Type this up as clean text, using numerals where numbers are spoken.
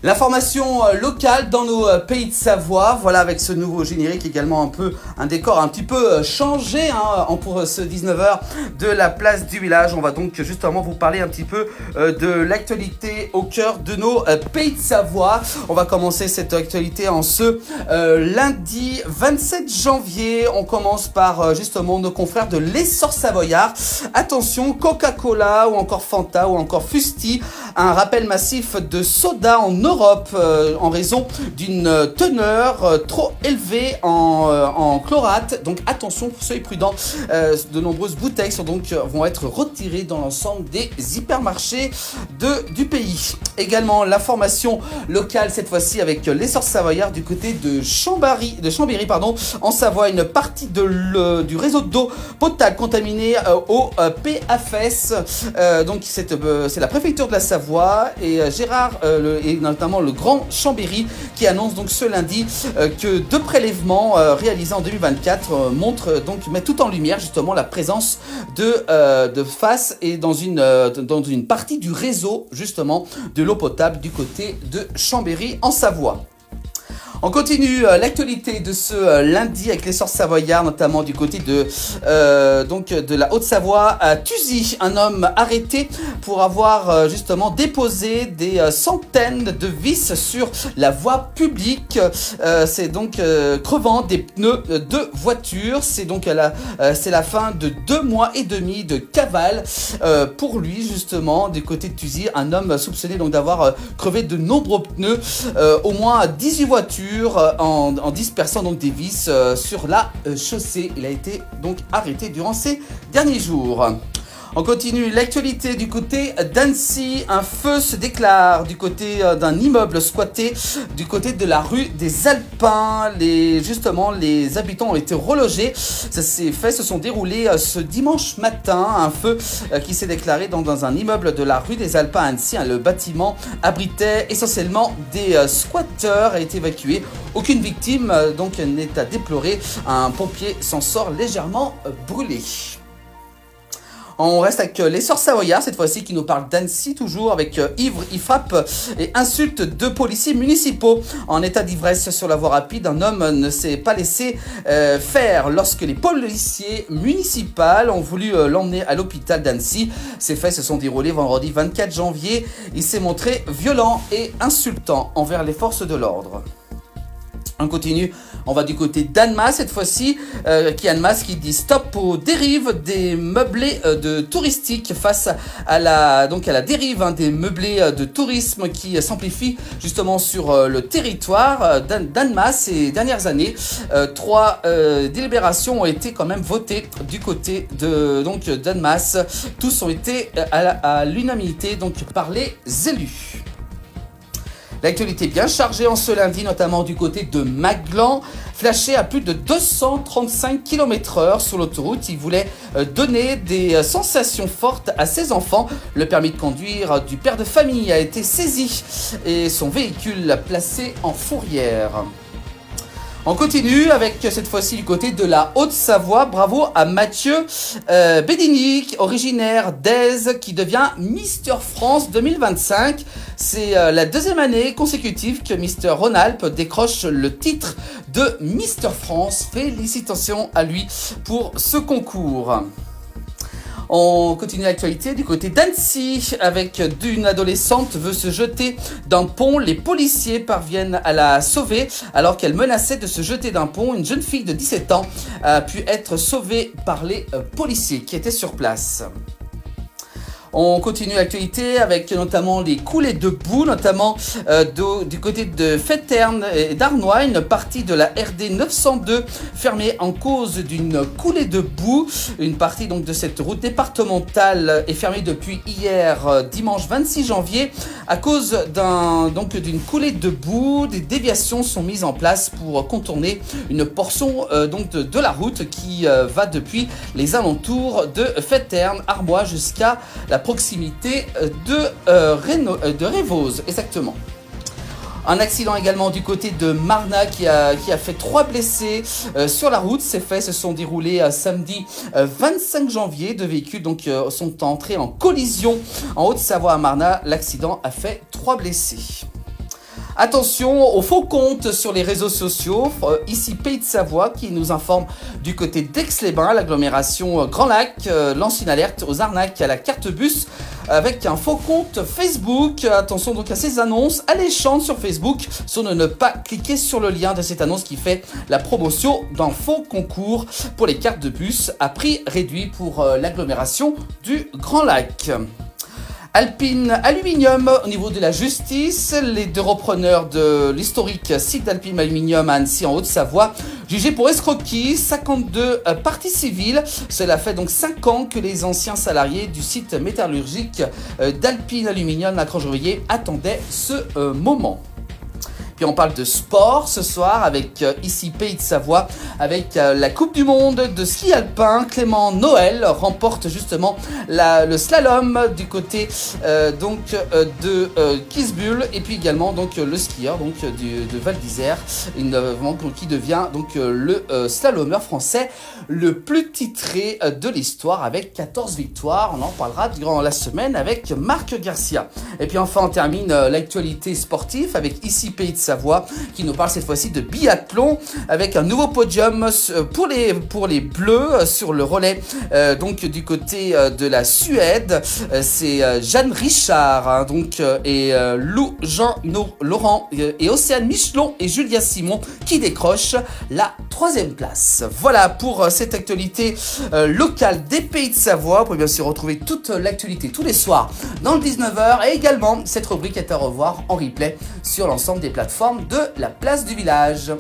L'information locale dans nos pays de Savoie, voilà, avec ce nouveau générique, également un décor un petit peu changé pour ce 19h de la place du village. On va donc justement vous parler un petit peu de l'actualité au cœur de nos pays de Savoie. On va commencer cette actualité en ce lundi 27 janvier. On commence par justement nos confrères de l'Essor Savoyard. Attention, Coca-Cola ou encore Fanta ou encore Fusti, un rappel massif de soda en Europe en raison d'une teneur trop élevée en chlorate. Donc attention, soyez prudents. De nombreuses bouteilles vont être retirées dans l'ensemble des hypermarchés du pays. Également l'information locale cette fois-ci avec l'Essor Savoyard du côté de Chambéry, en Savoie. Une partie du réseau d'eau potable contaminée au PFAS. Donc c'est la préfecture de la Savoie et Gérard et notamment le Grand Chambéry qui annonce donc ce lundi que deux prélèvements réalisés en 2024 mettent tout en lumière justement la présence de FAS et dans une partie du réseau justement de l'eau potable du côté de Chambéry en Savoie. On continue l'actualité de ce lundi avec l'Essor Savoyard, notamment du côté de la Haute-Savoie à Thuzy. Un homme arrêté pour avoir justement déposé des centaines de vis sur la voie publique. C'est donc crevant des pneus de voiture. C'est donc la fin de 2 mois et demi de cavale pour lui justement du côté de Thuzy. Un homme soupçonné donc d'avoir crevé de nombreux pneus, au moins 18 voitures. En dispersant donc des vis sur la chaussée. Il a été donc arrêté durant ces derniers jours. On continue l'actualité du côté d'Annecy. Un feu se déclare du côté d'un immeuble squatté du côté de la rue des Alpins. Les habitants ont été relogés. Ces faits se sont déroulés ce dimanche matin. Un feu qui s'est déclaré dans un immeuble de la rue des Alpins à Annecy. Le bâtiment abritait essentiellement des squatteurs, a été évacué. Aucune victime donc n'est à déplorer. Un pompier s'en sort légèrement brûlé. On reste avec l'Essor Savoyard, cette fois-ci qui nous parle d'Annecy, toujours avec ivre, il frappe et insulte 2 policiers municipaux. En état d'ivresse sur la voie rapide, un homme ne s'est pas laissé faire lorsque les policiers municipaux ont voulu l'emmener à l'hôpital d'Annecy. Ces faits se sont déroulés vendredi 24 janvier. Il s'est montré violent et insultant envers les forces de l'ordre. On continue, on va du côté d'Annemasse cette fois-ci, qui dit stop aux dérives des meublés de touristique face à la dérive des meublés de tourisme qui s'amplifie justement sur le territoire d'Annemasse ces dernières années. 3 délibérations ont été quand même votées du côté d'Annemasse. Tous ont été à l'unanimité par les élus. L'actualité bien chargée en ce lundi, notamment du côté de Maglan, flashé à plus de 235 km/h sur l'autoroute. Il voulait donner des sensations fortes à ses enfants. Le permis de conduire du père de famille a été saisi et son véhicule placé en fourrière. On continue avec cette fois-ci du côté de la Haute-Savoie. Bravo à Mathieu Bédigny, originaire d'Aise, qui devient Mister France 2025. C'est la 2e année consécutive que Mister Rhône-Alpes décroche le titre de Mister France. Félicitations à lui pour ce concours. On continue l'actualité du côté d'Annecy avec une adolescente veut se jeter d'un pont. Les policiers parviennent à la sauver alors qu'elle menaçait de se jeter d'un pont. Une jeune fille de 17 ans a pu être sauvée par les policiers qui étaient sur place. On continue l'actualité avec notamment les coulées de boue, notamment du côté de Féterne et d'Arnois. Une partie de la RD 902 fermée en cause d'une coulée de boue. Une partie donc de cette route départementale est fermée depuis hier, dimanche 26 janvier, à cause d'une coulée de boue. Des déviations sont mises en place pour contourner une portion de la route qui va depuis les alentours de Féterne, Arbois jusqu'à la proximité de Révose, exactement. Un accident également du côté de Marna qui a fait 3 blessés sur la route. Ces faits se sont déroulés samedi 25 janvier. 2 véhicules sont entrés en collision en Haute-Savoie à Marna. L'accident a fait 3 blessés. Attention aux faux comptes sur les réseaux sociaux. Ici Pays de Savoie qui nous informe du côté d'Aix-les-Bains, l'agglomération Grand Lac lance une alerte aux arnaques à la carte bus avec un faux compte Facebook. Attention donc à ces annonces alléchantes sur Facebook, sur ne pas cliquer sur le lien de cette annonce qui fait la promotion d'un faux concours pour les cartes de bus à prix réduit pour l'agglomération du Grand Lac. Alpine Aluminium, au niveau de la justice, les deux repreneurs de l'historique site d'Alpine Aluminium à Annecy en Haute-Savoie, jugés pour escroquerie, 52 parties civiles. Cela fait donc 5 ans que les anciens salariés du site métallurgique d'Alpine Aluminium à Crangevilliers attendaient ce moment. Puis on parle de sport ce soir avec ici Pays de Savoie avec la Coupe du Monde de ski alpin. Clément Noël remporte justement le slalom du côté de Kisbull et puis également donc le skieur de Val d'Isère qui devient donc le slalomeur français le plus titré de l'histoire avec 14 victoires. On en parlera durant la semaine avec Marc Garcia. Et puis enfin on termine l'actualité sportive avec ici Pays de Savoie qui nous parle cette fois-ci de biathlon avec un nouveau podium pour les Bleus sur le relais donc du côté de la Suède. C'est Jeanne Richard et Lou Jean Laurent et Océane Michelon et Julia Simon qui décrochent la 3e place. Voilà pour cette actualité locale des Pays de Savoie. Vous pouvez bien sûr retrouver toute l'actualité tous les soirs dans le 19h et également cette rubrique est à revoir en replay sur l'ensemble des plateformes de la place du village.